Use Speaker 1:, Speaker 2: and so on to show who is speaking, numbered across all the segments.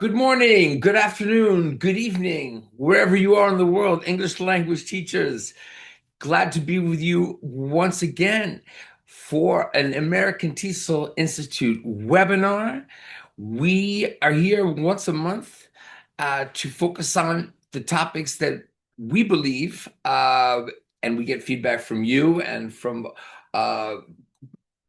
Speaker 1: Good morning, good afternoon, good evening, wherever you are in the world, English language teachers. Glad to be with you once again for an American TESOL Institute webinar. We are here once a month to focus on the topics that we believe, and we get feedback from you and from uh,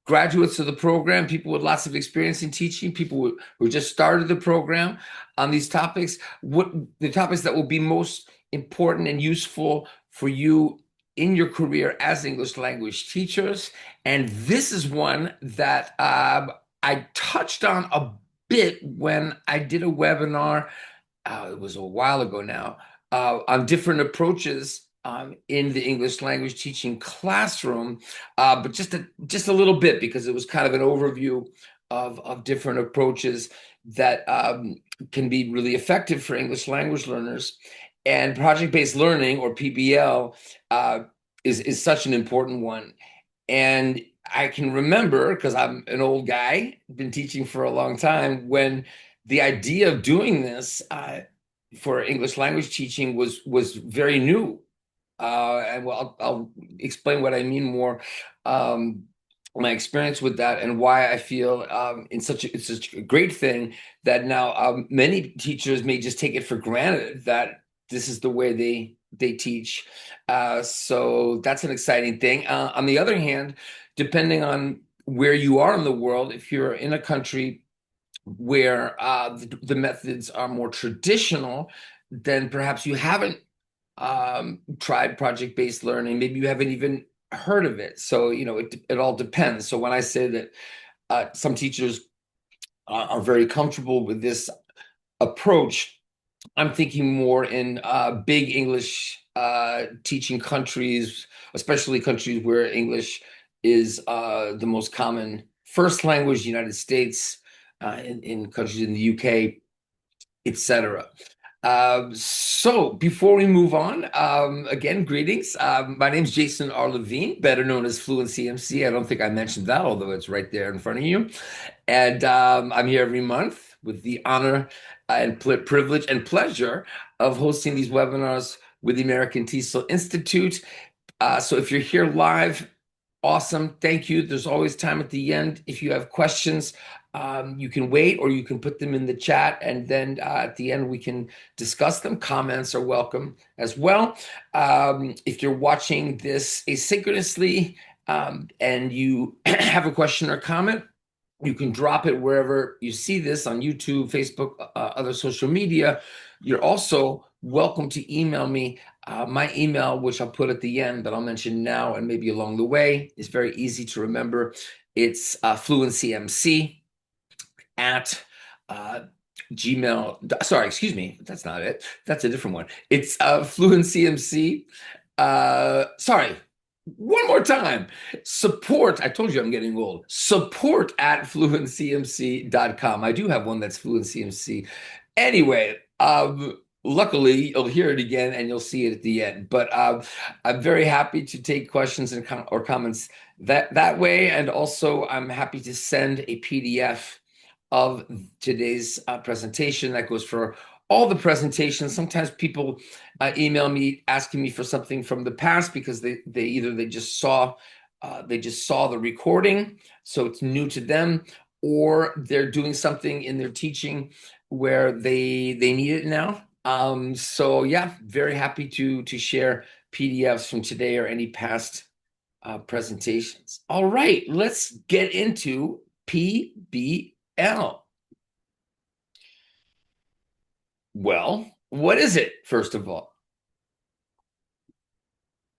Speaker 1: graduates of the program, people with lots of experience in teaching, people who just started the program on these topics, what the topics that will be most important and useful for you in your career as English language teachers. And this is one that I touched on a bit when I did a webinar, it was a while ago now, on different approaches in the English language teaching classroom, but just a little bit because it was kind of an overview of different approaches that can be really effective for English language learners. And project-based learning, or PBL, is such an important one. And I can remember, because I'm an old guy, been teaching for a long time, when the idea of doing this for English language teaching was very new. And well, I'll explain what I mean more. My experience with that and why I feel it's such a great thing that now many teachers may just take it for granted that this is the way they teach. So that's an exciting thing. On the other hand, depending on where you are in the world, if you're in a country where the methods are more traditional, then perhaps you haven't tried project-based learning. Maybe you haven't even heard of it. So, it all depends. So when I say that some teachers are very comfortable with this approach, I'm thinking more in big English teaching countries, especially countries where English is the most common first language, United States, in countries in the UK, etc. So before we move on, again, greetings. My name is Jason R. Levine, better known as Fluency MC. I don't think I mentioned that, although it's right there in front of you. And I'm here every month with the honor and privilege and pleasure of hosting these webinars with the American TESOL Institute. So if you're here live, awesome. Thank you. There's always time at the end. If you have questions, you can wait or you can put them in the chat, and then at the end we can discuss them. Comments are welcome as well. If you're watching this asynchronously and you have a question or comment, you can drop it wherever you see this on YouTube, Facebook, other social media. You're also welcome to email me. My email, which I'll put at the end, but I'll mention now and maybe along the way, is very easy to remember. It's fluencymc at Gmail. Sorry, excuse me. That's not it. That's a different one. It's fluencymc. Sorry. One more time. Support. I told you I'm getting old. Support at fluencymc.com. I do have one that's fluencymc. Anyway, luckily you'll hear it again and you'll see it at the end. But I'm very happy to take questions and or comments that way. And also I'm happy to send a PDF of today's presentation that goes for all the presentations. Sometimes people email me asking me for something from the past because they just saw the recording, so it's new to them, or they're doing something in their teaching where they need it now. So yeah, very happy to share PDFs from today or any past presentations. All right, let's get into PBL. Well, what is it, first of all?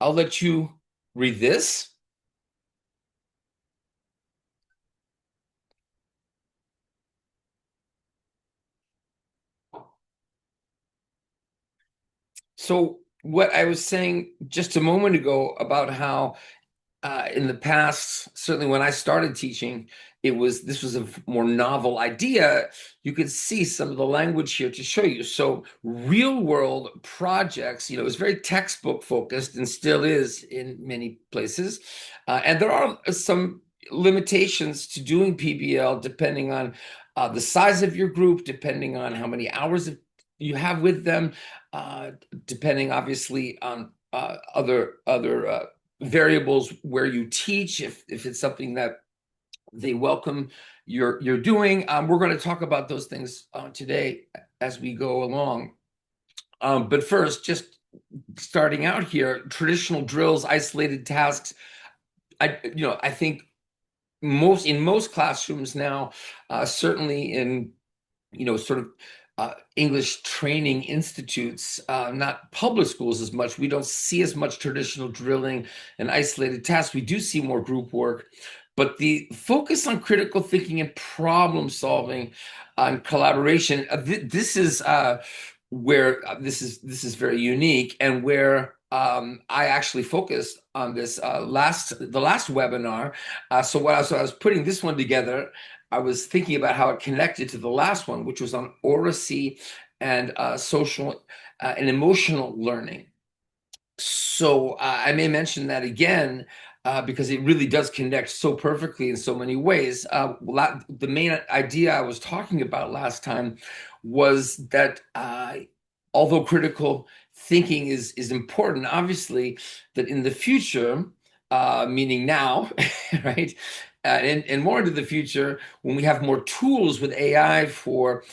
Speaker 1: I'll let you read this. So what I was saying just a moment ago about how in the past, certainly when I started teaching, this was a more novel idea. You could see some of the language here to show you. So real world projects, it's very textbook focused and still is in many places. And there are some limitations to doing PBL depending on the size of your group, depending on how many hours you have with them, depending obviously on other variables where you teach, if it's something that they welcome you're doing. We're going to talk about those things today as we go along. But first, just starting out here, traditional drills, isolated tasks. I think most classrooms now, certainly in sort of English training institutes, not public schools as much. We don't see as much traditional drilling and isolated tasks. We do see more group work, but the focus on critical thinking and problem solving, on collaboration. This is where this is very unique, and where I actually focused on this the last webinar. So I was putting this one together, I was thinking about how it connected to the last one, which was on oracy and social and emotional learning. So I may mention that again because it really does connect so perfectly in so many ways. The main idea I was talking about last time was that although critical thinking is important, obviously, that in the future, meaning now, right, and more into the future, when we have more tools with AI for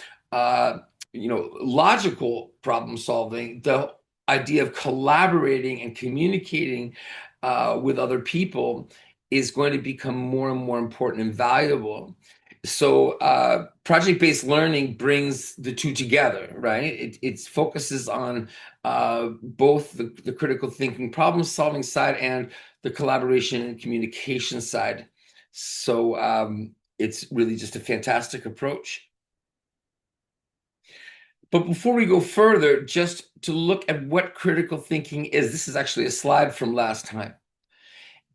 Speaker 1: logical problem solving, the idea of collaborating and communicating with other people is going to become more and more important and valuable. So project-based learning brings the two together, right? It focuses on both the critical thinking, problem-solving side and the collaboration and communication side. So it's really just a fantastic approach. But before we go further, just to look at what critical thinking is, this is actually a slide from last time.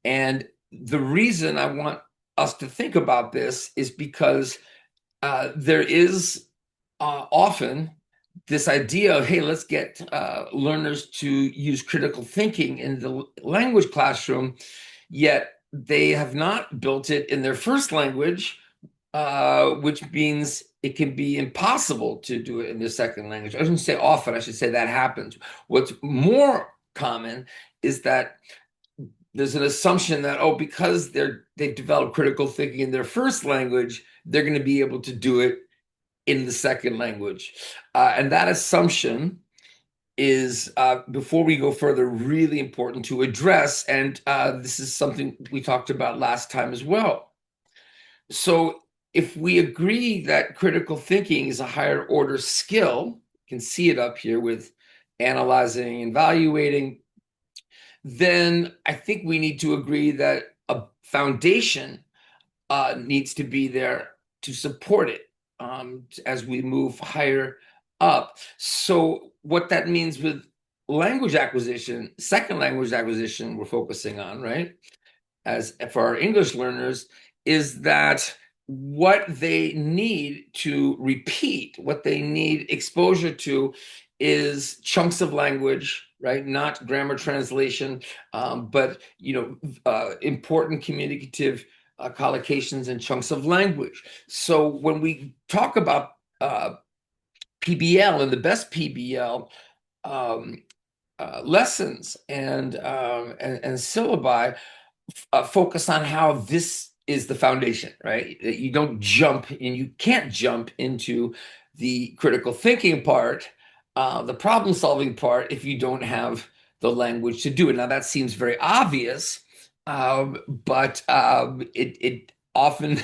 Speaker 1: And the reason I want us to think about this is because there is often this idea of, hey, let's get learners to use critical thinking in the language classroom, yet they have not built it in their first language, which means it can be impossible to do it in the second language. I shouldn't say often, I should say that happens. What's more common is that there's an assumption that, oh, because they've developed critical thinking in their first language, they're going to be able to do it in the second language. And that assumption is, before we go further, really important to address. And this is something we talked about last time as well. So if we agree that critical thinking is a higher order skill, you can see it up here with analyzing and evaluating, then I think we need to agree that a foundation needs to be there to support it as we move higher up. So what that means with language acquisition, second language acquisition we're focusing on, right? As for our English learners, is that what they need to repeat, what they need exposure to, is chunks of language, right? Not grammar translation, but important communicative collocations and chunks of language. So when we talk about PBL and the best PBL lessons and syllabi, focus on how this is the foundation, right? You don't jump, and you can't jump into the critical thinking part, the problem solving part, if you don't have the language to do it. Now, that seems very obvious, but it often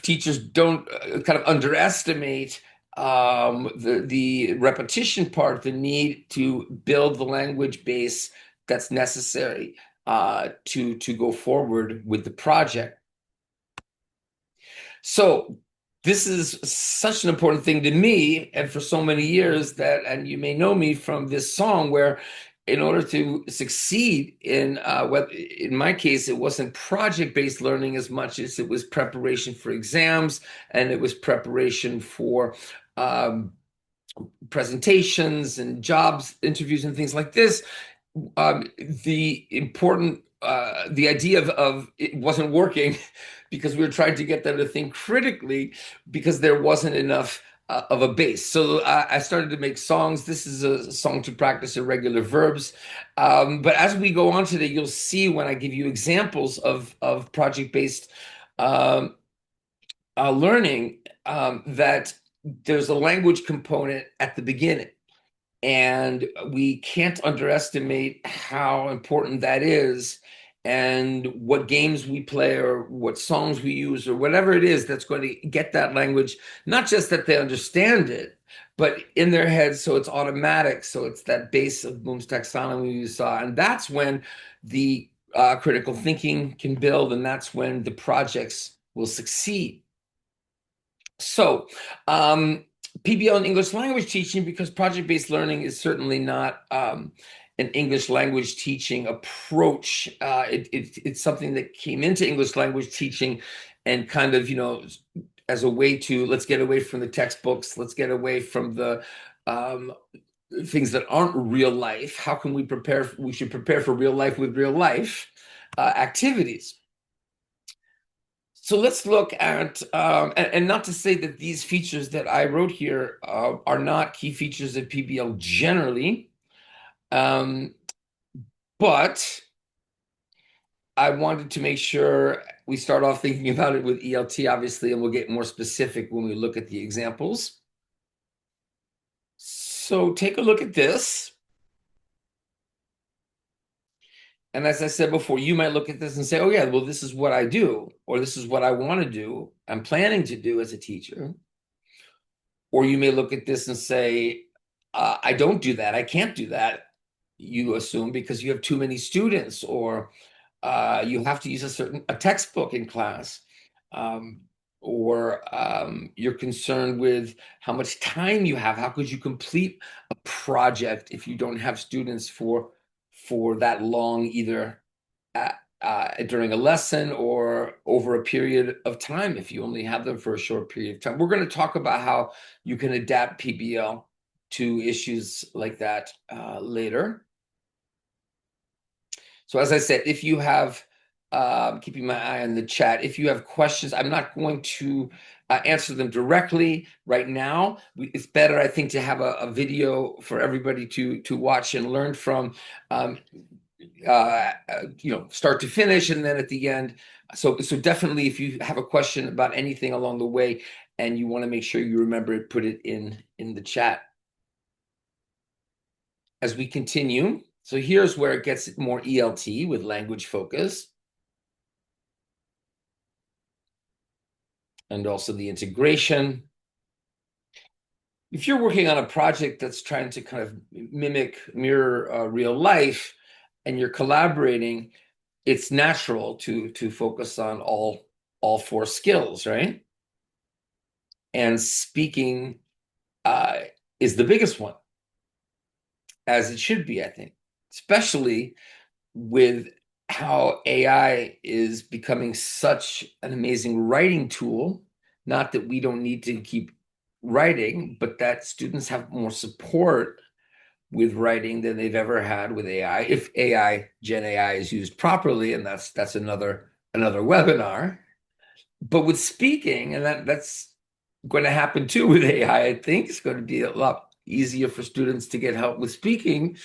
Speaker 1: teachers don't kind of underestimate the repetition part, the need to build the language base that's necessary to go forward with the project. So this is such an important thing to me, and for so many years that, and you may know me from this song, where in order to succeed in my case, it wasn't project-based learning as much as it was preparation for exams, and it was preparation for presentations and jobs interviews and things like this. The important the idea of it wasn't working because we were trying to get them to think critically because there wasn't enough of a base. So I started to make songs. This is a song to practice irregular verbs. But as we go on today, you'll see when I give you examples of project-based um, learning that there's a language component at the beginning. And we can't underestimate how important that is and what games we play or what songs we use or whatever it is that's going to get that language, not just that they understand it, but in their heads so it's automatic. So it's that base of Bloom's taxonomy you saw. And that's when the critical thinking can build, and that's when the projects will succeed. So, PBL in English language teaching, because project-based learning is certainly not an English language teaching approach. It's something that came into English language teaching and kind of, as a way to let's get away from the textbooks, let's get away from the things that aren't real life. How can we prepare? We should prepare for real life with real life activities. So let's look at, and not to say that these features that I wrote here are not key features of PBL generally, but I wanted to make sure we start off thinking about it with ELT, obviously, and we'll get more specific when we look at the examples. So take a look at this. And as I said before, you might look at this and say, oh yeah, well, this is what I do, or this is what I want to do, I'm planning to do as a teacher. Or you may look at this and say, I don't do that. I can't do that. You assume because you have too many students, or you have to use a textbook in class, or you're concerned with how much time you have. How could you complete a project if you don't have students for that long, either during a lesson or over a period of time if you only have them for a short period of time. We're going to talk about how you can adapt PBL to issues like that later. So as I said, if you have, keeping my eye on the chat, if you have questions, I'm not going to answer them directly right now. It's better, I think, to have a video for everybody to watch and learn from. Start to finish, and then at the end. So definitely, if you have a question about anything along the way and you want to make sure you remember it, put it in the chat. As we continue, so here's where it gets more ELT with language focus. And also the integration. If you're working on a project that's trying to kind of mirror real life, and you're collaborating, it's natural to focus on all four skills, right? And speaking is the biggest one, as it should be, I think, especially with how AI is becoming such an amazing writing tool. Not that we don't need to keep writing, but that students have more support with writing than they've ever had with AI. If Gen AI is used properly, and that's another webinar. But with speaking, and that's going to happen too with AI, I think it's going to be a lot easier for students to get help with speaking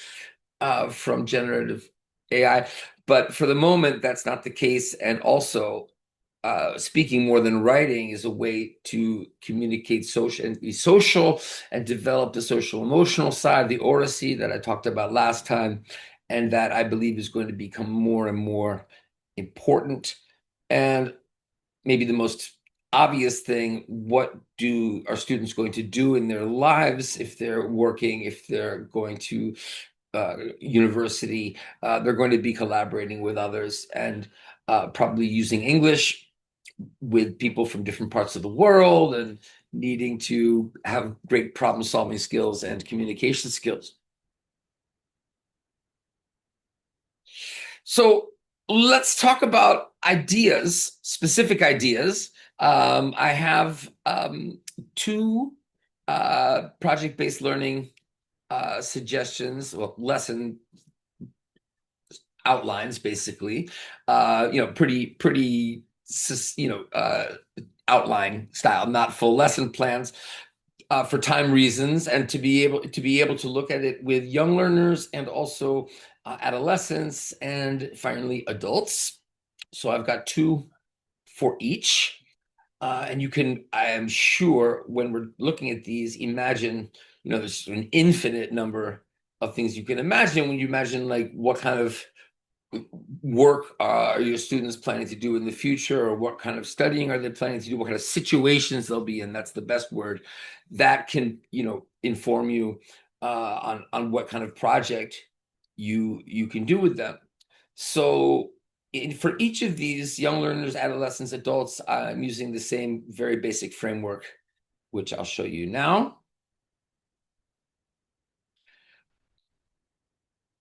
Speaker 1: from generative AI. But for the moment, that's not the case. And also, speaking more than writing is a way to communicate social and be social and develop the social emotional side, the oracy that I talked about last time, and that I believe is going to become more and more important. And maybe the most obvious thing, what are students going to do in their lives if they're working, if they're going to university? They're going to be collaborating with others and probably using English with people from different parts of the world and needing to have great problem solving skills and communication skills. So let's talk about ideas, specific ideas. I have two project-based learning suggestions, well, lesson outlines, basically, pretty, outline style, not full lesson plans for time reasons, and to be able to look at it with young learners and also adolescents and finally adults. So I've got two for each. And you can, I am sure, when we're looking at these, imagine, there's an infinite number of things you can imagine when you imagine like what kind of work are your students planning to do in the future, or what kind of studying are they planning to do, what kind of situations they'll be in. That's the best word. That can, inform you on what kind of project you can do with them. So for each of these young learners, adolescents, adults, I'm using the same very basic framework, which I'll show you now.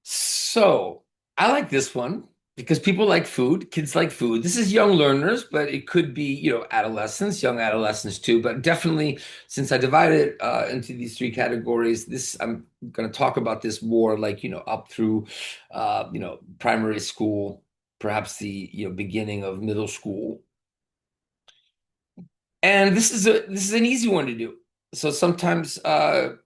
Speaker 1: So I like this one because people like food, kids like food. This is young learners, but it could be, adolescents, young adolescents too. But definitely, since I divided it into these three categories, I'm going to talk about this more like, up through, primary school, perhaps the, beginning of middle school. And this is an easy one to do. So sometimes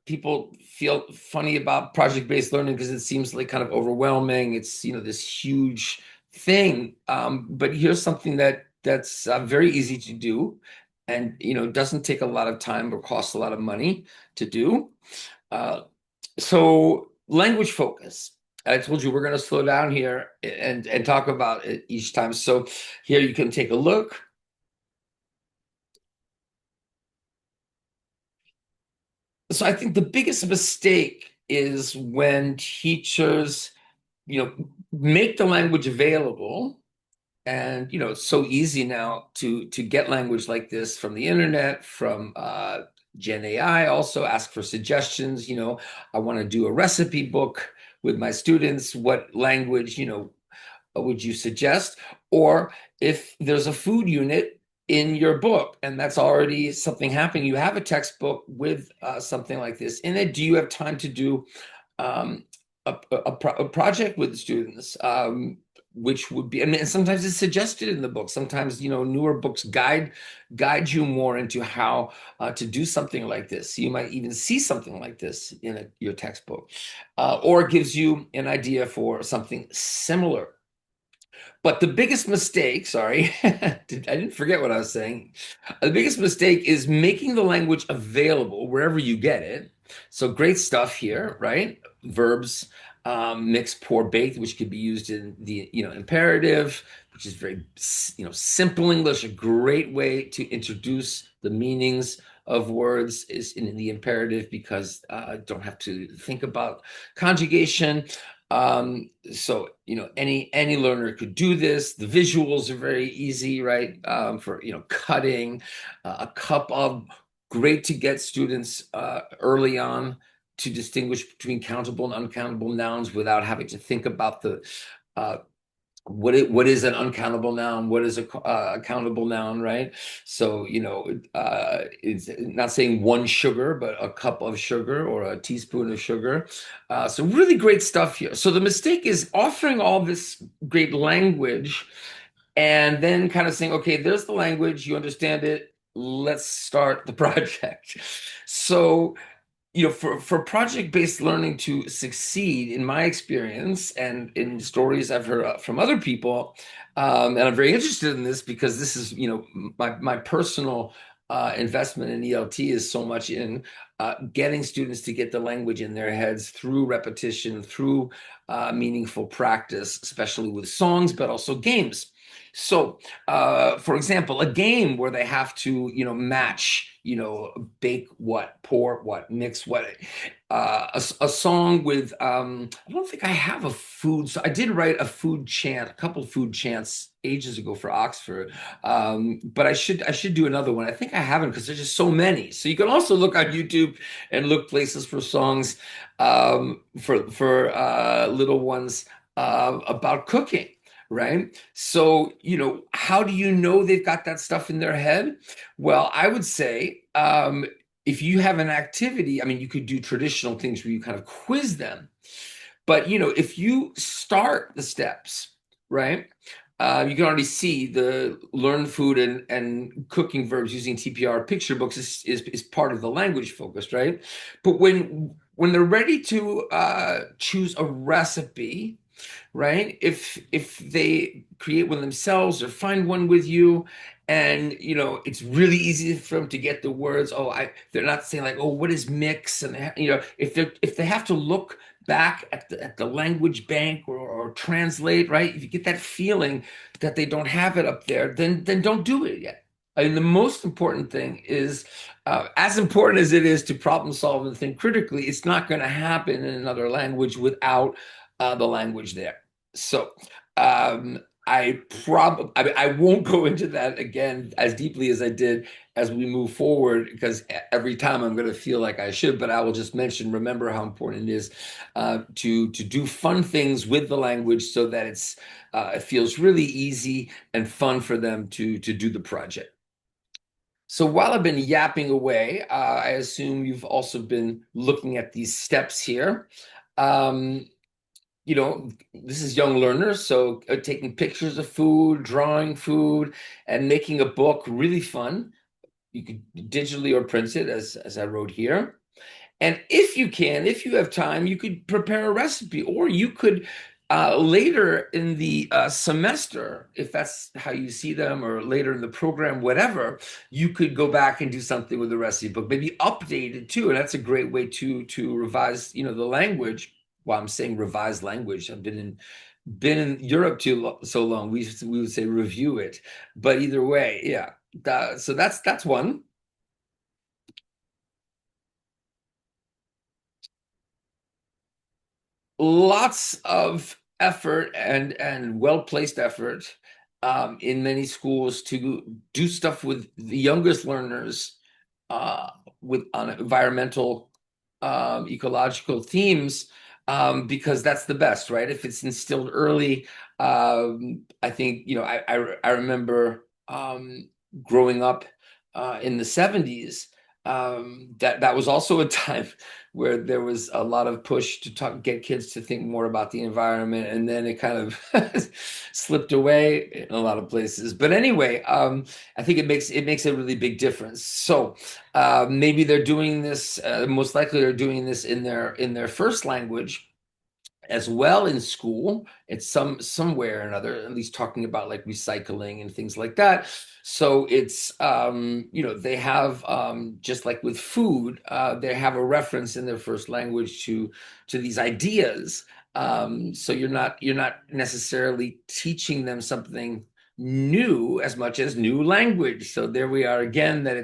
Speaker 1: people feel funny about project-based learning because it seems like kind of overwhelming. It's, this huge thing. But here's something that's very easy to do, and doesn't take a lot of time or cost a lot of money to do. So language focus. I told you we're going to slow down here and talk about it each time. So here you can take a look. So I think the biggest mistake is when teachers, make the language available. And it's so easy now to get language like this from the internet, from Gen AI. Also ask for suggestions. I want to do a recipe book with my students. What language, would you suggest? Or if there's a food unit in your book and that's already something happening, you have a textbook with something like this in it, do you have time to do um, a project with the students? Which would be, I mean, sometimes it's suggested in the book. Sometimes, newer books guide you more into how to do something like this. You might even see something like this in your textbook, or it gives you an idea for something similar. But the biggest mistake, sorry, I didn't forget what I was saying. The biggest mistake is making the language available wherever you get it. So great stuff here, right? Verbs, mixed, poor, baked, which could be used in the, imperative, which is very, simple English. A great way to introduce the meanings of words is in the imperative because don't have to think about conjugation. So any learner could do this. The visuals are very easy, right? For cutting a cup of, great to get students early on to distinguish between countable and uncountable nouns without having to think about the what is an uncountable noun, what is a countable noun, right? So it's not saying one sugar but a cup of sugar or a teaspoon of sugar. So really great stuff here. So the mistake is offering all this great language and then kind of saying, okay, there's the language, you understand it, let's start the project. So for project-based learning to succeed, in my experience and in stories I've heard from other people, and I'm very interested in this because this is, my personal investment in ELT is so much in getting students to get the language in their heads through repetition, through meaningful practice, especially with songs, but also games. So, for example, a game where they have to, match, bake what, pour what, mix what. A song with, I don't think I have a food. So I did write a food chant, a couple food chants ages ago for Oxford. But I should do another one. I think I haven't because there's just so many. So you can also look on YouTube and look places for songs for little ones about cooking. Right. So, how do you know they've got that stuff in their head? Well, I would say if you have an activity, I mean, you could do traditional things where you kind of quiz them. But if you start the steps, right? You can already see the learn food and cooking verbs using TPR picture books is part of the language focus, right? But when they're ready to choose a recipe, right? If they create one themselves or find one with you, and it's really easy for them to get the words. They're not saying like, oh, what is mix? And if they have to look back at the language bank or translate, right? If you get that feeling that they don't have it up there, then don't do it yet. I mean, the most important thing is, as important as it is to problem solve and think critically, it's not going to happen in another language without the language there. So I won't go into that again as deeply as I did as we move forward, because every time I'm going to feel like I should, but I will just mention, remember how important it is to do fun things with the language so that it feels really easy and fun for them to do the project. So while I've been yapping away, I assume you've also been looking at these steps here. Um, this is young learners, so taking pictures of food, drawing food, and making a book really fun. You could digitally or print it, as I wrote here. And if you have time, you could prepare a recipe, or you could later in the semester, if that's how you see them, or later in the program, whatever, you could go back and do something with the recipe book, maybe update it too. And that's a great way to revise, the language. While I'm saying revise language, I've been in Europe too so long. We would say review it, but either way, yeah. So that's one. Lots of effort and well-placed effort in many schools to do stuff with the youngest learners uh, with on environmental, ecological themes, because that's the best, right? If it's instilled early, I think I remember growing up in the 70s. That was also a time where there was a lot of push to get kids to think more about the environment, and then it kind of slipped away in a lot of places. But anyway, I think it makes a really big difference. So maybe they're doing this. Most likely, they're doing this in their first language as well in school. It's somewhere or another, at least talking about like recycling and things like that. So it's they have, just like with food, they have a reference in their first language to these ideas. So you're not necessarily teaching them something new as much as new language. So there we are again, that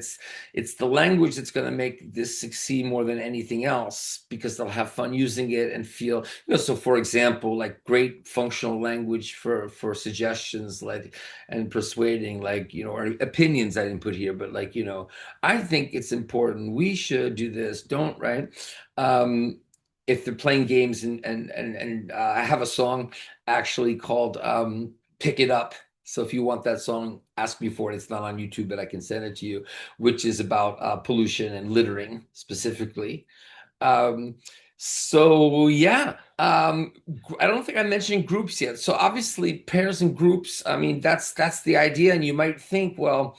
Speaker 1: it's the language that's going to make this succeed more than anything else, because they'll have fun using it and feel, so for example, like great functional language for suggestions, like, and persuading, like, or opinions I didn't put here, but like, I think it's important, we should do this, don't, right? If they're playing games, and I have a song actually called Pick It Up. So if you want that song, ask me for it. It's not on YouTube, but I can send it to you, which is about pollution and littering specifically. Um, so yeah, I don't think I mentioned groups yet. So obviously pairs and groups, I mean, that's the idea. And you might think, well,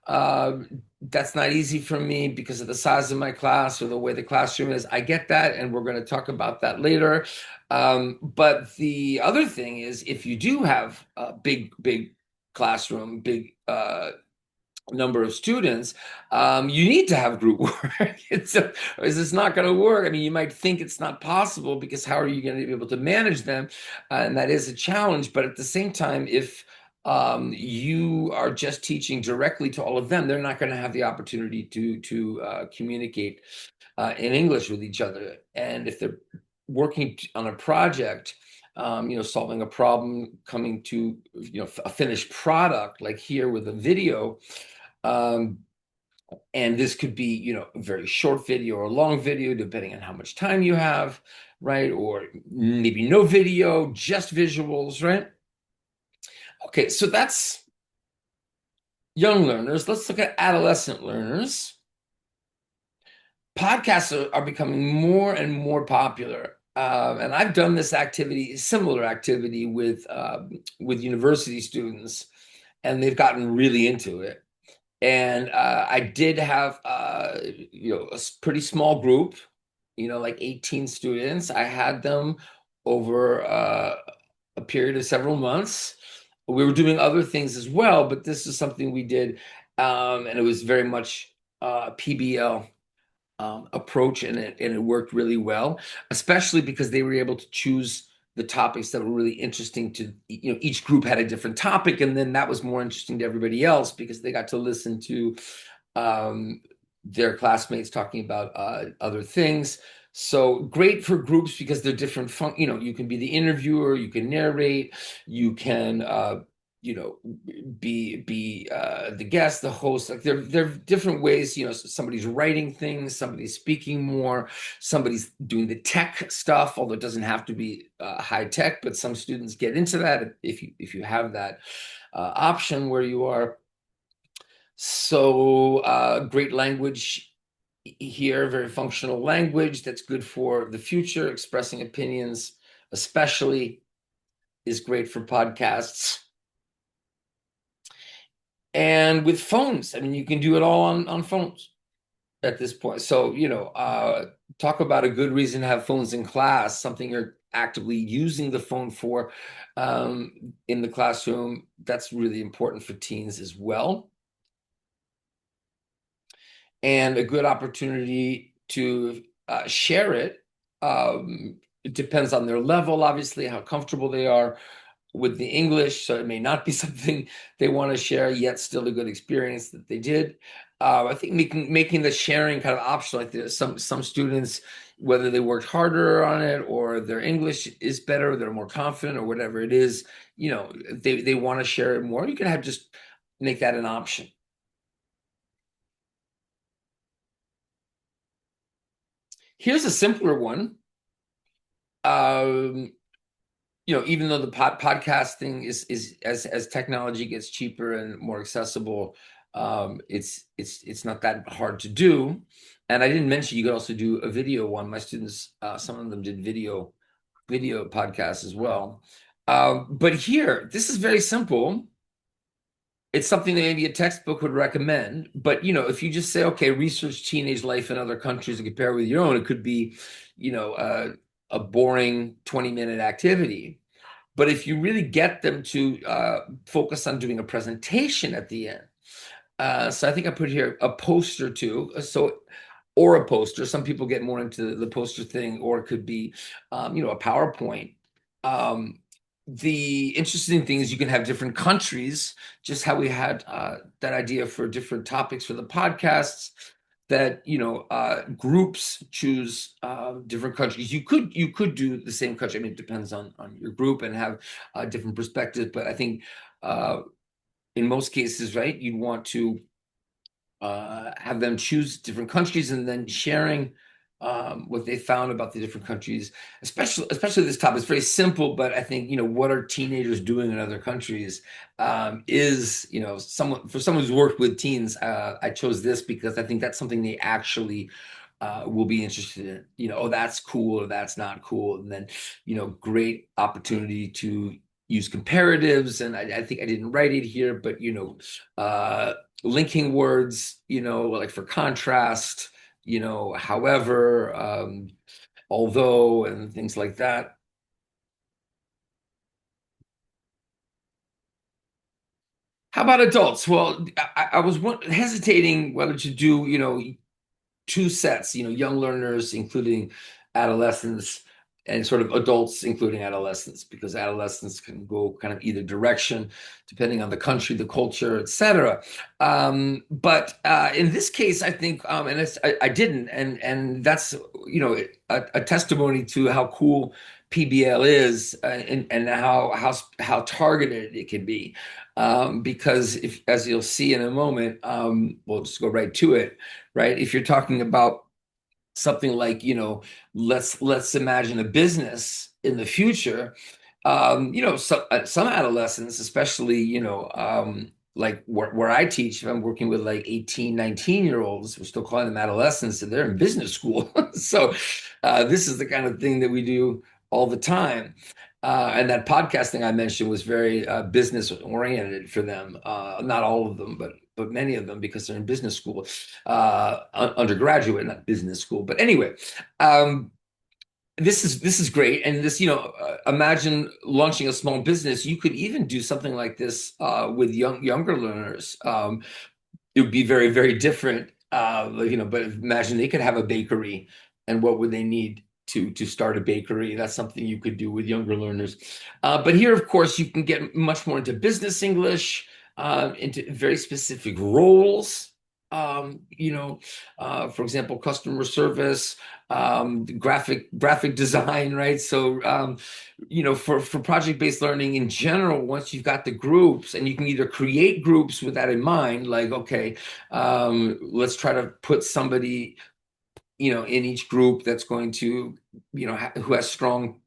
Speaker 1: uh, that's not easy for me because of the size of my class or the way the classroom is. I get that, and we're going to talk about that later. But the other thing is, if you do have a big classroom, big number of students, you need to have group work. It's not going to work. I mean, you might think it's not possible, because how are you going to be able to manage them? And that is a challenge. But at the same time, if you are just teaching directly to all of them, they're not going to have the opportunity to communicate in English with each other. And if they're working on a project, solving a problem, coming to a finished product, like here with a video, um, and this could be, a very short video or a long video, depending on how much time you have, right? Or maybe no video, just visuals, right? Okay, so that's young learners. Let's look at adolescent learners. Podcasts are becoming more and more popular. And I've done this activity, similar activity with university students, and they've gotten really into it. And I did have a pretty small group, like 18 students. I had them over a period of several months. We were doing other things as well, but this is something we did, and it was very much PBL approach, and it worked really well, especially because they were able to choose the topics that were really interesting to, each group had a different topic, and then that was more interesting to everybody else because they got to listen to um, their classmates talking about other things. So great for groups because they're different you can be the interviewer, you can narrate, you can you know be the guest, the host. Like there are different ways. Somebody's writing things, somebody's speaking more, somebody's doing the tech stuff, although it doesn't have to be high tech, but some students get into that if you have that option where you are. So great language here, very functional language that's good for the future. Expressing opinions especially is great for podcasts. And with phones, I mean, you can do it all on phones at this point. So, talk about a good reason to have phones in class, something you're actively using the phone for in the classroom. That's really important for teens as well. And a good opportunity to share it. It depends on their level, obviously, how comfortable they are with the English. So it may not be something they want to share, yet still a good experience that they did. I think making the sharing kind of optional. Like there's some students, whether they worked harder on it or their English is better, they're more confident or whatever it is, they want to share it more. You can have just make that an option. Here's a simpler one. Um, Even though the podcasting is as technology gets cheaper and more accessible, it's not that hard to do. And I didn't mention you could also do a video one. My students, some of them did video podcasts as well. But here, this is very simple. It's something that maybe a textbook would recommend. But if you just say, okay, research teenage life in other countries and compare with your own, it could be, a boring 20-minute activity. But if you really get them to focus on doing a presentation at the end, so I think I put here a poster too. Or a poster. Some people get more into the poster thing, or it could be, a PowerPoint. Um, the interesting thing is you can have different countries, just how we had that idea for different topics for the podcasts. That groups choose different countries. You could do the same country. I mean, it depends on your group and have different perspectives. But I think in most cases, right, you'd want to have them choose different countries and then sharing what they found about the different countries, especially this topic. It's very simple, but I think what are teenagers doing in other countries is someone who's worked with teens. I chose this because I think that's something they actually will be interested in. Oh, that's cool or that's not cool, and then great opportunity to use comparatives. And I think I didn't write it here, but linking words, like for contrast, however, although, and things like that. How about adults? Well, I was hesitating whether to do, two sets, young learners, including adolescents, and sort of adults, including adolescents, because adolescents can go kind of either direction, depending on the country, the culture, etc. But in this case, I think, and I didn't, and that's a testimony to how cool PBL is, and how targeted it can be. Because if, as you'll see in a moment, we'll just go right to it, right? If you're talking about something like, let's imagine a business in the future. Some adolescents, especially, like where I teach, if I'm working with like 18, 19-year olds, we're still calling them adolescents, and they're in business school. So this is the kind of thing that we do all the time. And that podcasting I mentioned was very business oriented for them. Not all of them, but many of them, because they're in business school, undergraduate, not business school. But anyway, um, this is great. And this, imagine launching a small business. You could even do something like this with younger learners. It would be very, very different. But imagine they could have a bakery, and what would they need to start a bakery? That's something you could do with younger learners. But here, of course, you can get much more into business English, into very specific roles. For example, customer service, graphic design, right? So, for project-based learning in general, once you've got the groups, and you can either create groups with that in mind, like, okay, let's try to put somebody, in each group that's going to, who has strong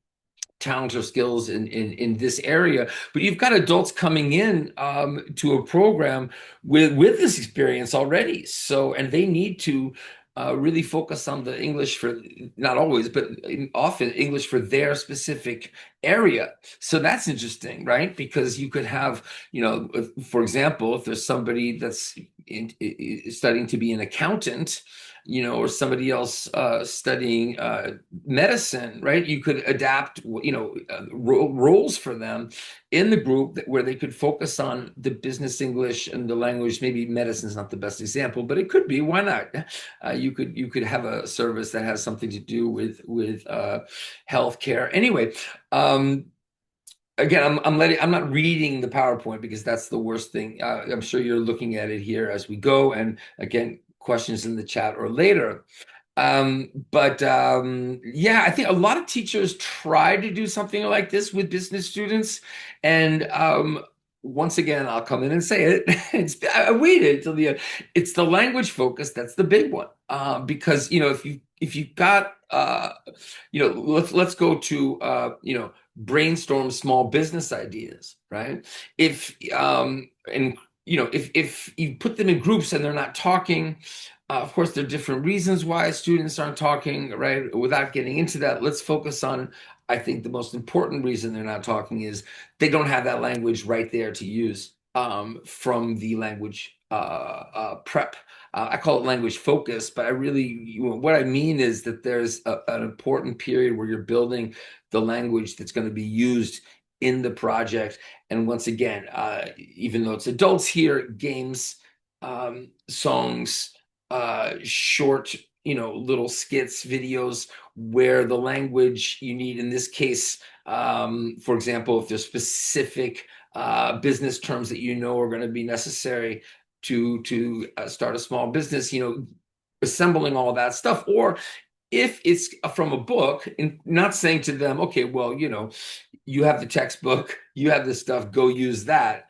Speaker 1: talent or skills in this area. But you've got adults coming in to a program with this experience already. So, and they need to really focus on the English for, not always, but often English for their specific area. So that's interesting, right? Because you could have, for example, if there's somebody that's studying to be an accountant, or somebody else studying medicine, right? You could adapt, roles for them in the group where they could focus on the business English and the language. Maybe medicine is not the best example, but it could be. Why not? You could have a service that has something to do with healthcare. Anyway, again, I'm not reading the PowerPoint because that's the worst thing. I'm sure you're looking at it here as we go, and again, questions in the chat or later. But yeah, I think a lot of teachers try to do something like this with business students. And once again, I'll come in and say it. I waited till the end. It's the language focus that's the big one. Because if you've got let's go to brainstorm small business ideas, right? If and if you put them in groups and they're not talking, of course, there are different reasons why students aren't talking, right? Without getting into that, let's focus on, I think the most important reason they're not talking is they don't have that language right there to use from the language prep. I call it language focus, but what I mean is that there's an important period where you're building the language that's going to be used in the project. And once again, even though it's adults here, games, songs, short, little skits, videos, where the language you need, in this case, for example, if there's specific business terms that are going to be necessary to start a small business, assembling all that stuff. Or if it's from a book, and not saying to them, okay, well, you have the textbook, you have this stuff, go use that.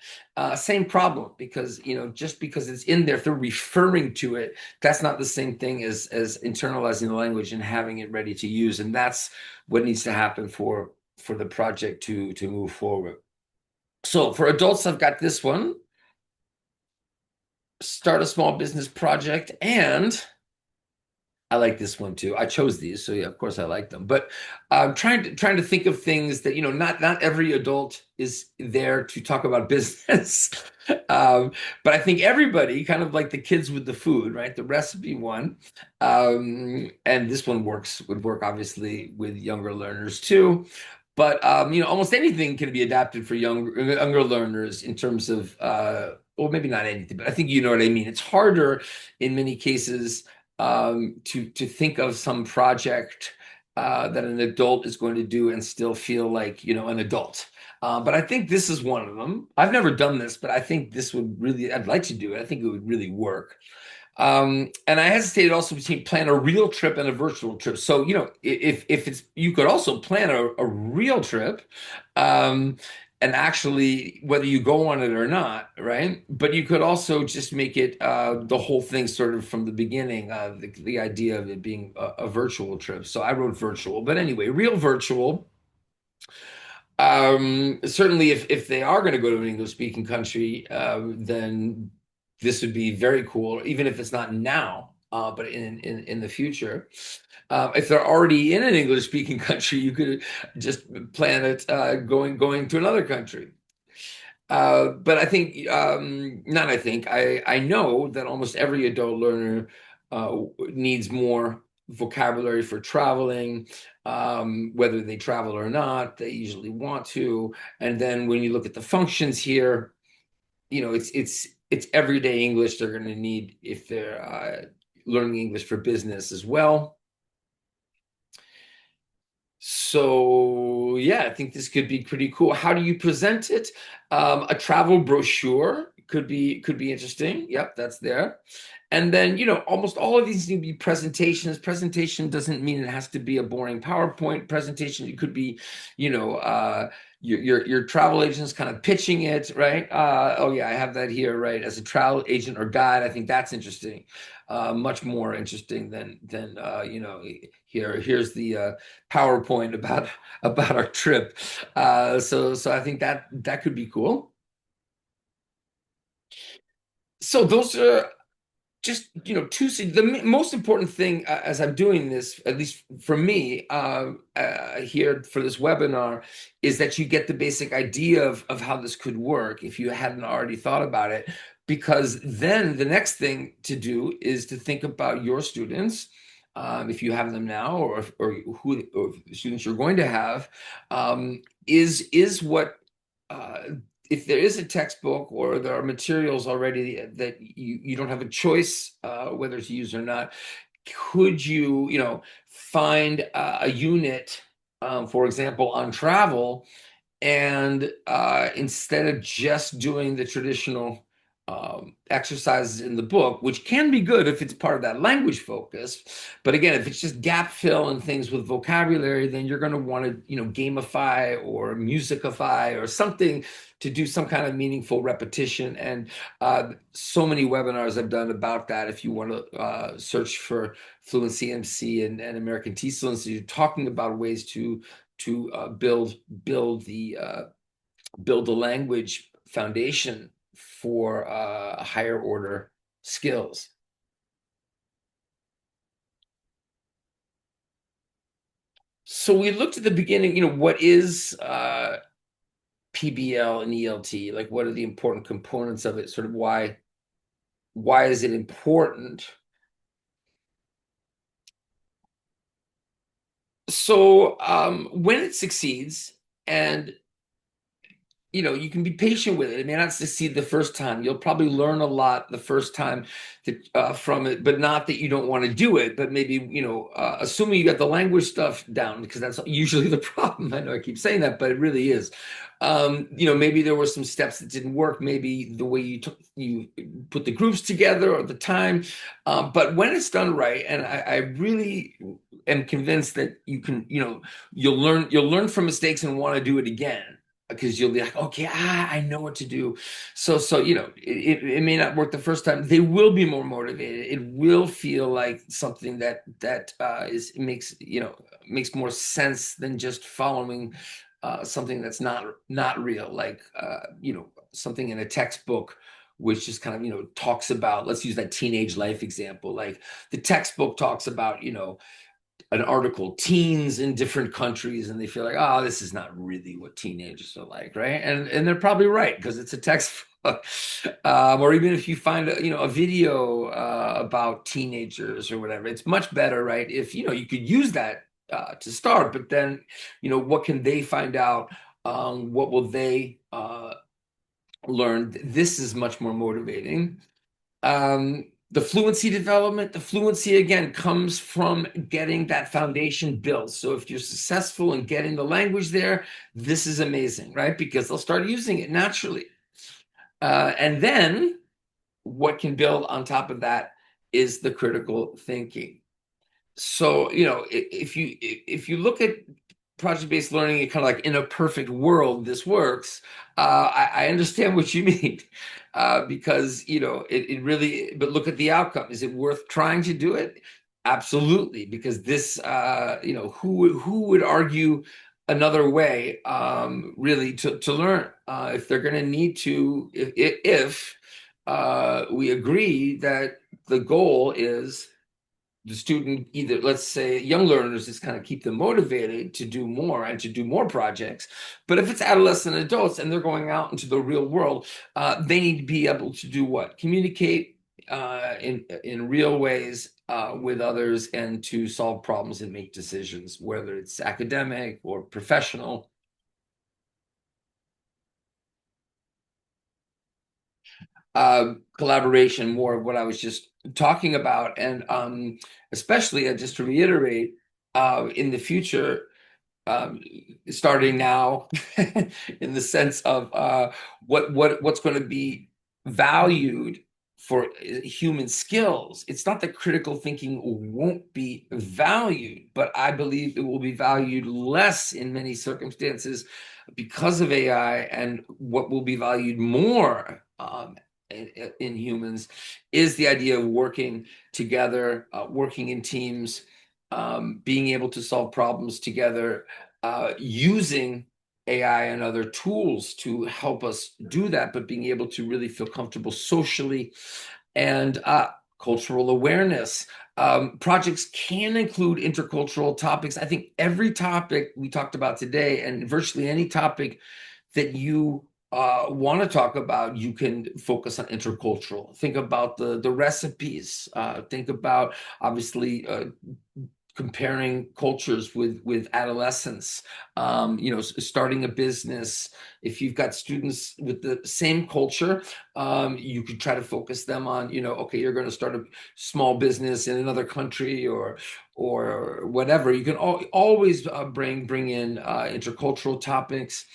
Speaker 1: Same problem, because just because it's in there, if they're referring to it, that's not the same thing as internalizing the language and having it ready to use. And that's what needs to happen for the project to move forward. So for adults, I've got this one: start a small business project. And I like this one too. I chose these, so yeah, of course I like them. But I'm trying to think of things that, not every adult is there to talk about business. But I think everybody, kind of like the kids with the food, right? The recipe one. And this one would work obviously with younger learners too. But almost anything can be adapted for younger learners in terms of well, maybe not anything, but I think you know what I mean. It's harder in many cases to think of some project that an adult is going to do and still feel like, an adult. But I think this is one of them. I've never done this, but I think I'd like to do it. I think it would really work. And I hesitated also between plan a real trip and a virtual trip. So, if you could also plan a real trip, and actually whether you go on it or not, right? But you could also just make it the whole thing sort of from the beginning, the idea of it being a virtual trip. So I wrote virtual, but anyway, real virtual. Certainly, if they are going to go to an English-speaking country, then this would be very cool, even if it's not now, but in the future. If they're already in an English-speaking country, you could just plan it going to another country. But I think, not I think, I know that almost every adult learner needs more vocabulary for traveling, whether they travel or not, they usually want to. And then when you look at the functions here, it's everyday English they're going to need if they're learning English for business as well. So yeah, I think this could be pretty cool. How do you present it? A travel brochure could be interesting. Yep, that's there. And then, almost all of these need to be presentations. Presentation doesn't mean it has to be a boring PowerPoint presentation. It could be, your travel agent's kind of pitching it, right? Oh yeah, I have that here, right? As a travel agent or guide, I think that's interesting. Much more interesting than here's the PowerPoint about our trip. So I think that could be cool. So those are just the most important thing as I'm doing this, at least for me, here for this webinar, is that you get the basic idea of how this could work if you hadn't already thought about it. Because then the next thing to do is to think about your students, if you have them now, or students you're going to have, is what if there is a textbook or there are materials already that you don't have a choice whether to use or not, could you find a unit, for example, on travel, and instead of just doing the traditional exercises in the book, which can be good if it's part of that language focus, but again, if it's just gap fill and things with vocabulary, then you're going to want to, gamify or musicify or something to do some kind of meaningful repetition. And so many webinars I've done about that. If you want to search for Fluency MC and American TESOL Institute, talking about ways to build the language foundation for higher order skills. So we looked at the beginning, what is PBL and ELT? Like, what are the important components of it? Sort of why is it important? So when it succeeds, and you can be patient with it. It may not succeed the first time. You'll probably learn a lot the first time from it, but not that you don't want to do it. But maybe, assuming you got the language stuff down, because that's usually the problem. I know I keep saying that, but it really is. Maybe there were some steps that didn't work. Maybe the way you put the groups together or the time. But when it's done right, and I really am convinced that you'll learn from mistakes and want to do it again, because you'll be like, okay, I know what to do. So it may not work the first time. They will be more motivated. It will feel like something that makes more sense than just following something that's not real, like something in a textbook, which just kind of talks about, let's use that teenage life example. Like the textbook talks about an article, teens in different countries, and they feel like, oh, this is not really what teenagers are like, right? And they're probably right, because it's a textbook. Or even if you find a video about teenagers or whatever, it's much better, right? If you could use that to start, but then what can they find out? What will they learn? This is much more motivating. The fluency development, the fluency again comes from getting that foundation built. So if you're successful in getting the language there, this is amazing, right? Because they'll start using it naturally. And then what can build on top of that is the critical thinking. So, if you look at project-based learning, kind of like in a perfect world, this works. I understand what you mean, because it really. But look at the outcome. Is it worth trying to do it? Absolutely, because this, who would argue another way, really, to learn. If they're going to need to, if we agree that the goal is the student, either, let's say, young learners, is kind of keep them motivated to do more and to do more projects. But if it's adolescent adults and they're going out into the real world, they need to be able to do what? Communicate in real ways with others, and to solve problems and make decisions, whether it's academic or professional. Collaboration, more of what I was just talking about. And especially, just to reiterate, in the future, um, starting now, in the sense of what's going to be valued for human skills. It's not that critical thinking won't be valued, but I believe it will be valued less in many circumstances because of AI. And what will be valued more, in humans, is the idea of working together, working in teams, being able to solve problems together, using AI and other tools to help us do that, but being able to really feel comfortable socially, and cultural awareness. Projects can include intercultural topics. I think every topic we talked about today, and virtually any topic that you want to talk about, you can focus on intercultural. Think about the recipes. Think about, obviously, comparing cultures with adolescents. Starting a business. If you've got students with the same culture, you could try to focus them on, okay, you're going to start a small business in another country, or whatever. You can always bring in intercultural topics.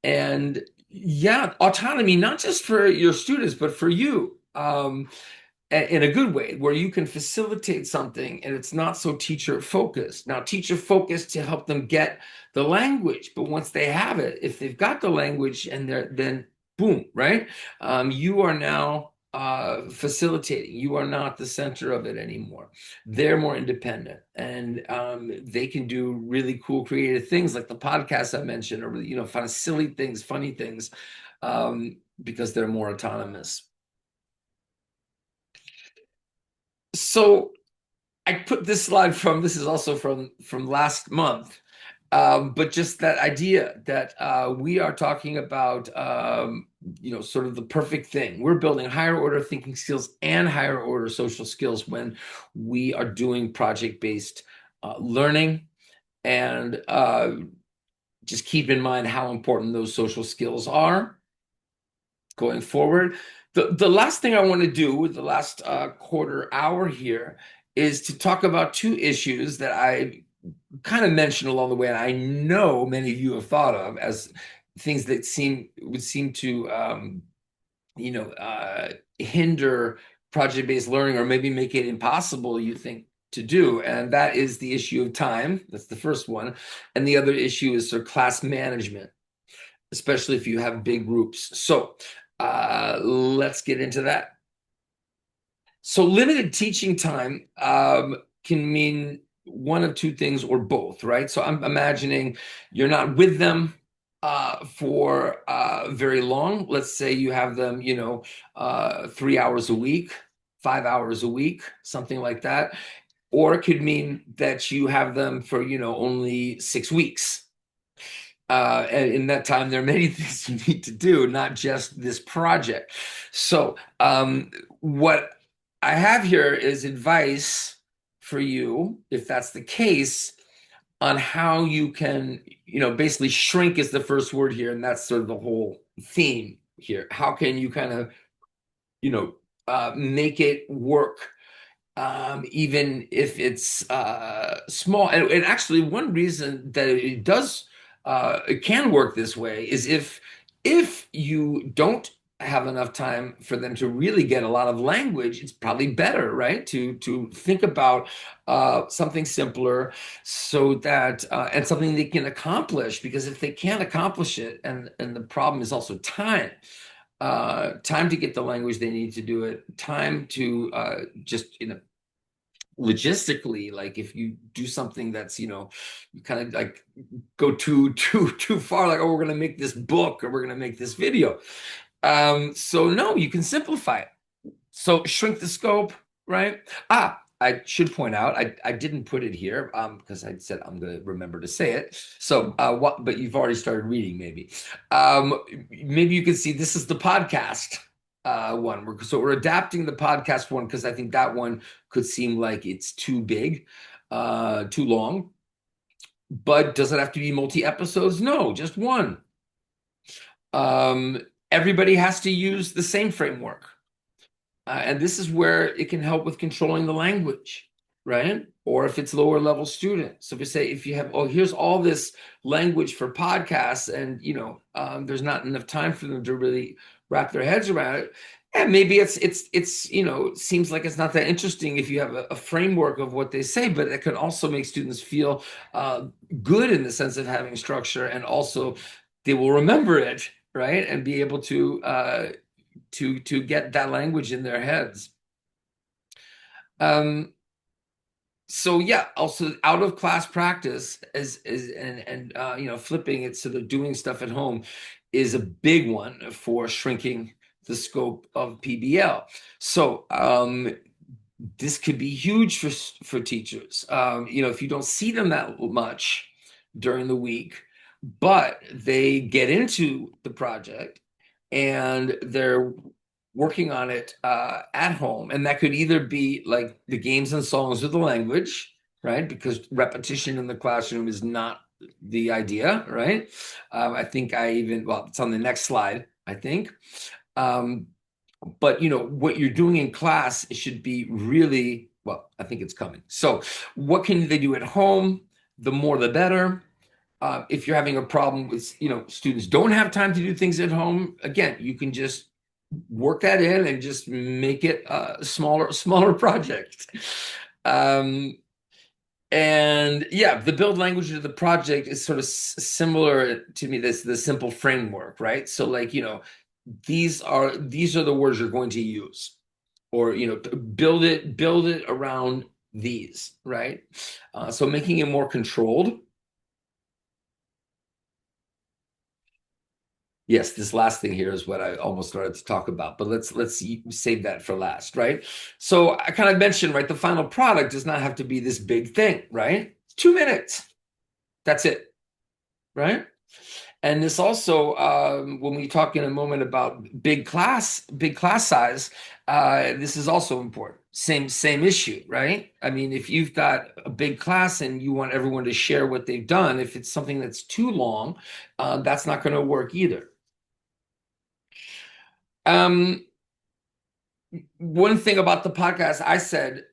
Speaker 1: And yeah, autonomy, not just for your students, but for you. In a good way, where you can facilitate something and it's not so teacher focused. Now, teacher focused to help them get the language, but once they have it, if they've got the language, and then boom, right? You are now facilitating. You are not the center of it anymore. They're more independent, and they can do really cool, creative things like the podcast I mentioned, or kind of silly things, funny things, because they're more autonomous. So I put this slide this is also from last month, but just that idea that we are talking about, sort of the perfect thing. We're building higher order thinking skills and higher order social skills when we are doing project-based learning. And just keep in mind how important those social skills are going forward. The last thing I want to do with the last quarter hour here is to talk about two issues that I kind of mentioned along the way, and I know many of you have thought of as things that would seem to hinder project-based learning, or maybe make it impossible, you think, to do. And that is the issue of time. That's the first one. And the other issue is sort of class management, especially if you have big groups. So let's get into that. So limited teaching time can mean one of two things, or both, right? So I'm imagining you're not with them for very long. Let's say you have them, 3 hours a week, 5 hours a week, something like that. Or it could mean that you have them for, only 6 weeks. And in that time, there are many things you need to do, not just this project. So, what I have here is advice for you, if that's the case, on how you can, basically shrink is the first word here, and that's sort of the whole theme here. How can you kind of, make it work, even if it's small? And actually, one reason that it can work this way is if you don't have enough time for them to really get a lot of language, it's probably better, right, to think about something simpler, so that and something they can accomplish. Because if they can't accomplish it, and the problem is also time, time to get the language they need to do it, time to just logistically, like if you do something that's, you kind of like go too far, like, oh, we're going to make this book or we're going to make this video. So no, you can simplify it. So shrink the scope, right? I should point out, I didn't put it here because I said I'm going to remember to say it. So what? But you've already started reading, maybe. Maybe you can see this is the podcast one. So we're adapting the podcast one because I think that one could seem like it's too big, too long. But does it have to be multi-episodes? No, just one. Everybody has to use the same framework. And this is where it can help with controlling the language, right? Or if it's lower level students. So if you have, oh, here's all this language for podcasts, and there's not enough time for them to really wrap their heads around it. And maybe it's seems like it's not that interesting if you have a framework of what they say, but it can also make students feel good in the sense of having structure, and also they will remember it, right? And be able to get that language in their heads. So yeah, also out of class practice and flipping it so they're doing stuff at home is a big one for shrinking the scope of PBL. So this could be huge for teachers. If you don't see them that much during the week, but they get into the project and they're working on it at home. And that could either be like the games and songs with the language, right? Because repetition in the classroom is not the idea, right? I think it's on the next slide, I think. But what you're doing in class, it should be really, well, I think it's coming. So what can they do at home? The more the better. If you're having a problem with, students don't have time to do things at home, again, you can just work that in and just make it a smaller project. And yeah, the build language of the project is sort of similar to me, the simple framework, right? So like, these are the words you're going to use, or build it around these, right? So making it more controlled. Yes, this last thing here is what I almost started to talk about, but let's save that for last, right? So I kind of mentioned, right, the final product does not have to be this big thing, right? 2 minutes. That's it, right? And this also, when we talk in a moment about big class size, this is also important. Same issue, right? I mean, if you've got a big class and you want everyone to share what they've done, if it's something that's too long, that's not going to work either. One thing about the podcast I said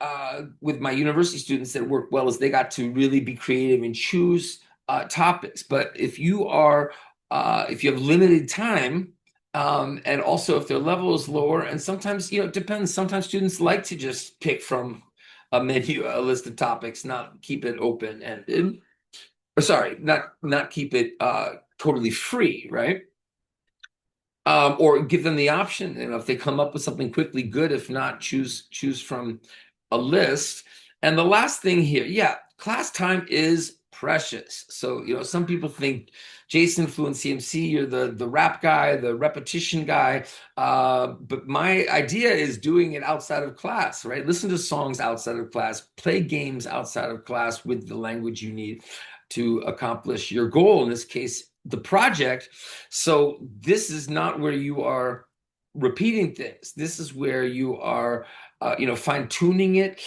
Speaker 1: with my university students that worked well is they got to really be creative and choose topics. But if you have limited time, and also if their level is lower, and sometimes, it depends. Sometimes students like to just pick from a menu, a list of topics, not keep it open or sorry, not keep it totally free, right? Or give them the option. If they come up with something quickly, good. If not, choose from a list. And the last thing here, yeah, class time is precious. So some people think Jason Fluent CMC, you're the rap guy, the repetition guy. But my idea is doing it outside of class, right? Listen to songs outside of class, play games outside of class with the language you need to accomplish your goal. In this case, the project. So this is not where you are repeating things. This is where you are, fine tuning it.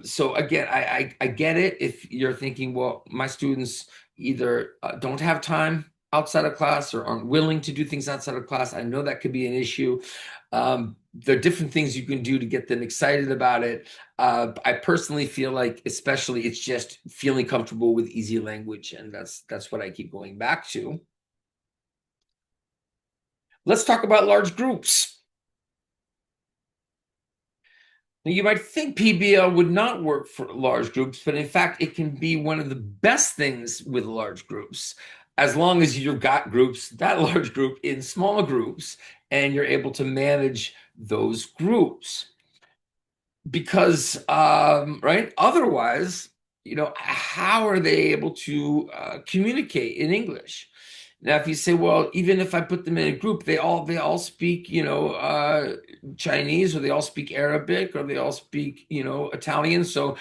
Speaker 1: So again, I get it if you're thinking, well, my students either don't have time outside of class or aren't willing to do things outside of class. I know that could be an issue. There are different things you can do to get them excited about it. I personally feel like, especially, it's just feeling comfortable with easy language, and that's what I keep going back to. Let's talk about large groups. Now, you might think PBL would not work for large groups, but in fact, it can be one of the best things with large groups, as long as you've got groups, that large group, in small groups, and you're able to manage those groups. because right, otherwise, how are they able to communicate in English? Now, if you say, well, even if I put them in a group, they all speak, Chinese, or they all speak Arabic, or they all speak, Italian. So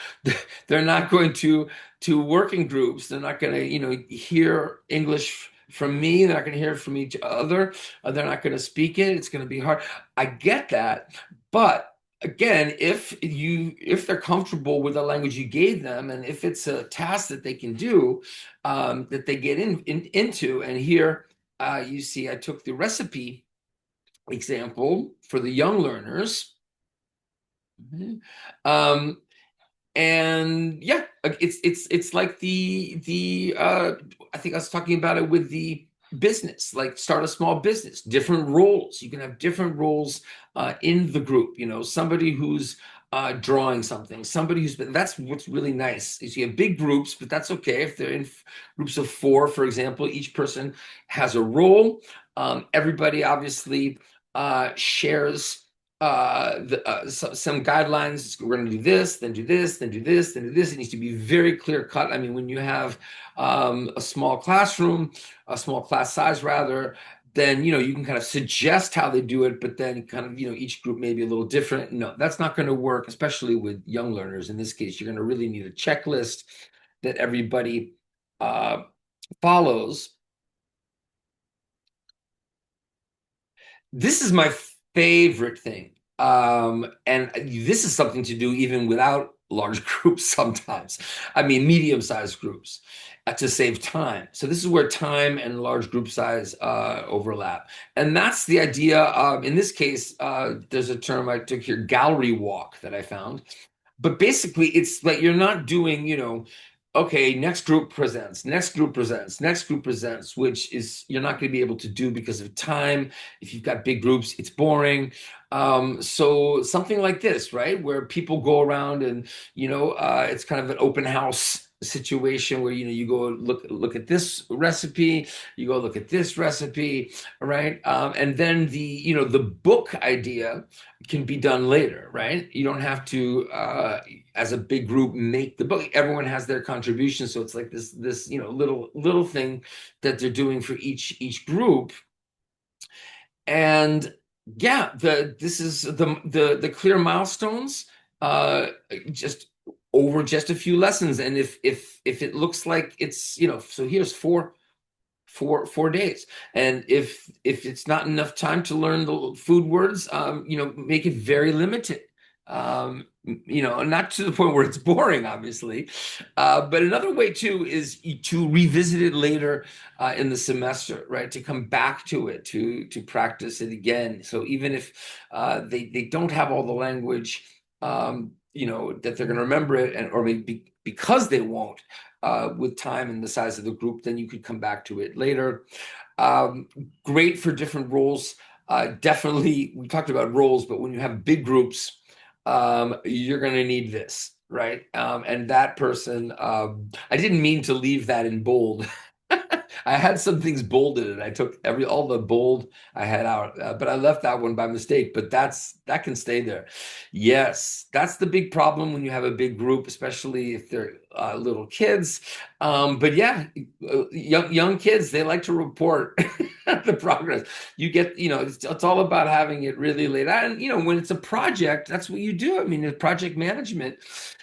Speaker 1: they're not going to work in groups. They're not going to, hear English from me. They're not going to hear it from each other. They're not going to speak it. It's going to be hard. I get that, but again, if they're comfortable with the language you gave them, and if it's a task that they can do, that they get into. And here you see I took the recipe example for the young learners. Um, and yeah, it's like the I think I was talking about it with the business, like start a small business, different roles. You can have different roles in the group. Somebody who's drawing something, somebody who's been. That's what's really nice is you have big groups, but that's okay if they're in groups of four, for example. Each person has a role. Everybody obviously shares some guidelines. We're going to do this, then do this, then do this, then do this. It needs to be very clear cut. I mean, when you have a small classroom, a small class size rather, then you can kind of suggest how they do it, but then kind of each group may be a little different. No, that's not going to work, especially with young learners. In this case, you're going to really need a checklist that everybody follows. This is my favorite thing. And this is something to do even without large groups sometimes. I mean, medium-sized groups to save time. So this is where time and large group size overlap. And that's the idea. In this case, there's a term I took here, gallery walk, that I found. But basically, it's like you're not doing, okay, next group presents, next group presents, next group presents, which is you're not going to be able to do because of time. If you've got big groups, it's boring. So something like this, right, where people go around and it's kind of an open house situation where you go look at this recipe, you go look at this recipe, right? And then the book idea can be done later, right? You don't have to as a big group make the book. Everyone has their contribution, so it's like this little thing that they're doing for each group. And yeah, this is the clear milestones just over just a few lessons. And if it looks like it's so here's four days, and if it's not enough time to learn the food words, make it very limited. Not to the point where it's boring, obviously. But another way too is to revisit it later in the semester, right? To come back to it, to practice it again. So even if they don't have all the language, that they're going to remember it, or maybe because they won't, with time and the size of the group, then you could come back to it later. Great for different roles. Definitely, we talked about roles, but when you have big groups, you're going to need this, right? And that person, I didn't mean to leave that in bold. I had some things bolded, and I took all the bold I had out, but I left that one by mistake. But that can stay there. Yes, that's the big problem when you have a big group, especially if they're little kids. But yeah, young kids, they like to report the progress. You get, it's all about having it really laid out. And when it's a project, that's what you do. I mean, in project management,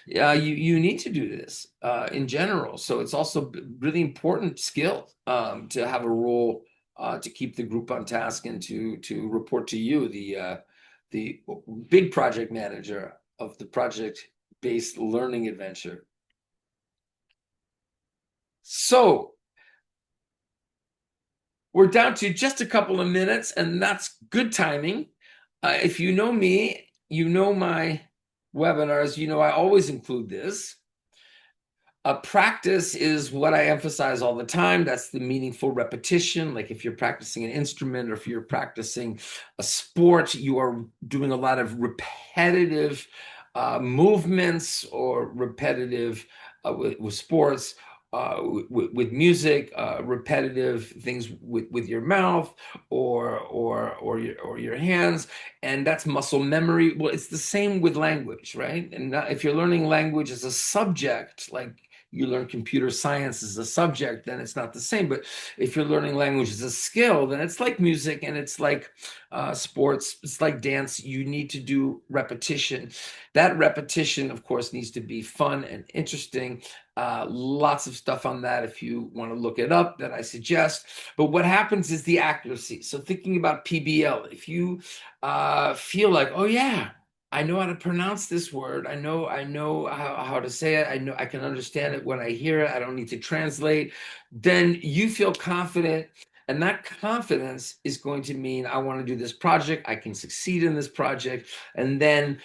Speaker 1: you need to do this in general. So it's also really important skill to have a role to keep the group on task and to report to you, the big project manager of the project-based learning adventure. So we're down to just a couple of minutes, and that's good timing. If you know me, you know my webinars, I always include this. Practice is what I emphasize all the time. That's the meaningful repetition. Like if you're practicing an instrument, or if you're practicing a sport, you are doing a lot of repetitive movements, or repetitive with sports, with music, repetitive things with your mouth or your hands, and that's muscle memory. Well, it's the same with language, right? And if you're learning language as a subject, like you learn computer science as a subject, then it's not the same. But if you're learning language as a skill, then it's like music and it's like sports, it's like dance. You need to do repetition. That repetition, of course, needs to be fun and interesting. Lots of stuff on that if you want to look it up that I suggest. But what happens is the accuracy. So thinking about PBL, if you feel like, oh yeah, I know how to pronounce this word. I know how to say it. I know I can understand it when I hear it. I don't need to translate. Then you feel confident. And that confidence is going to mean I want to do this project. I can succeed in this project. And then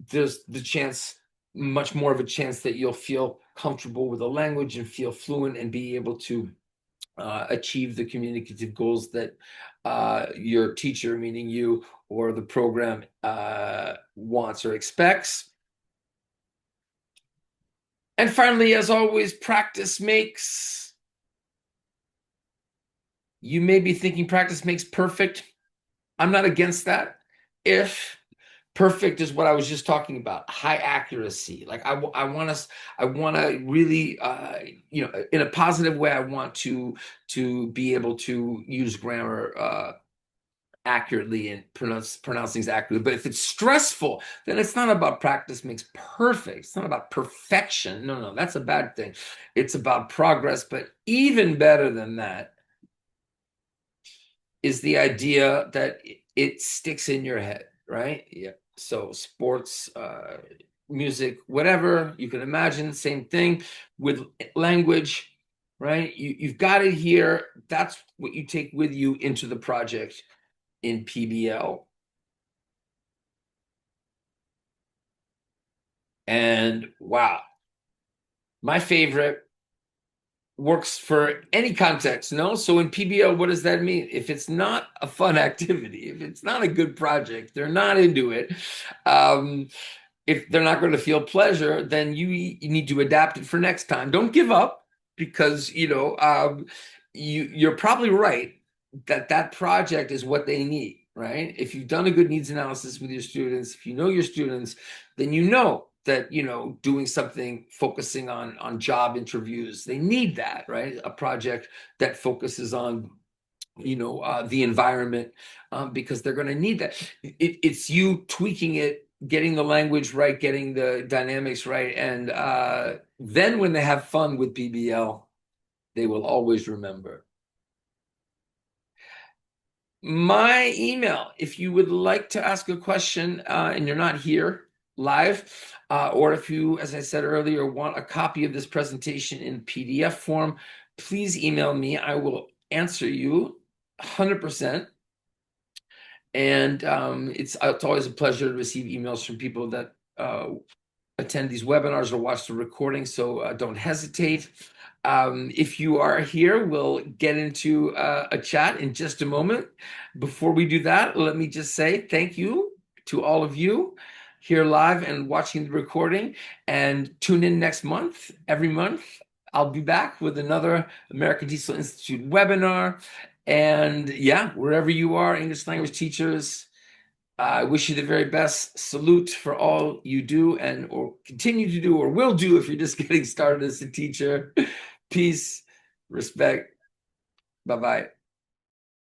Speaker 1: there's the chance, much more of a chance that you'll feel comfortable with the language and feel fluent and be able to achieve the communicative goals that your teacher, meaning you, or the program wants or expects. And finally, as always, practice makes. You may be thinking practice makes perfect. I'm not against that. If perfect is what I was just talking about, high accuracy. Like I want to really, in a positive way, I want to be able to use grammar accurately and pronounce things accurately. But if it's stressful, then it's not about practice makes perfect. It's not about perfection. No, that's a bad thing. It's about progress. But even better than that is the idea that it sticks in your head, right? Yeah. So sports, music, whatever you can imagine, same thing with language, right? You've got it here. That's what you take with you into the project in PBL. And wow, my favorite works for any context, no? So in PBL, what does that mean? If it's not a fun activity, if it's not a good project, they're not into it, if they're not going to feel pleasure, then you need to adapt it for next time. Don't give up because, you're probably right that that project is what they need, right? If you've done a good needs analysis with your students, if you know your students, then you know that doing something focusing on job interviews, they need that, right? A project that focuses on the environment, because they're going to need that. It's you tweaking it, getting the language right, getting the dynamics right, and then when they have fun with PBL, they will always remember. My email, if you would like to ask a question and you're not here live, or if you, as I said earlier, want a copy of this presentation in PDF form, please email me. I will answer you 100%. And it's always a pleasure to receive emails from people that attend these webinars or watch the recording, so don't hesitate. If you are here, we'll get into a chat in just a moment. Before we do that, let me just say thank you to all of you here live and watching the recording, and tune in next month. Every month, I'll be back with another American TESOL Institute webinar. And yeah, wherever you are, English language teachers, I wish you the very best. Salute for all you do or continue to do or will do if you're just getting started as a teacher. Peace, respect. Bye-bye.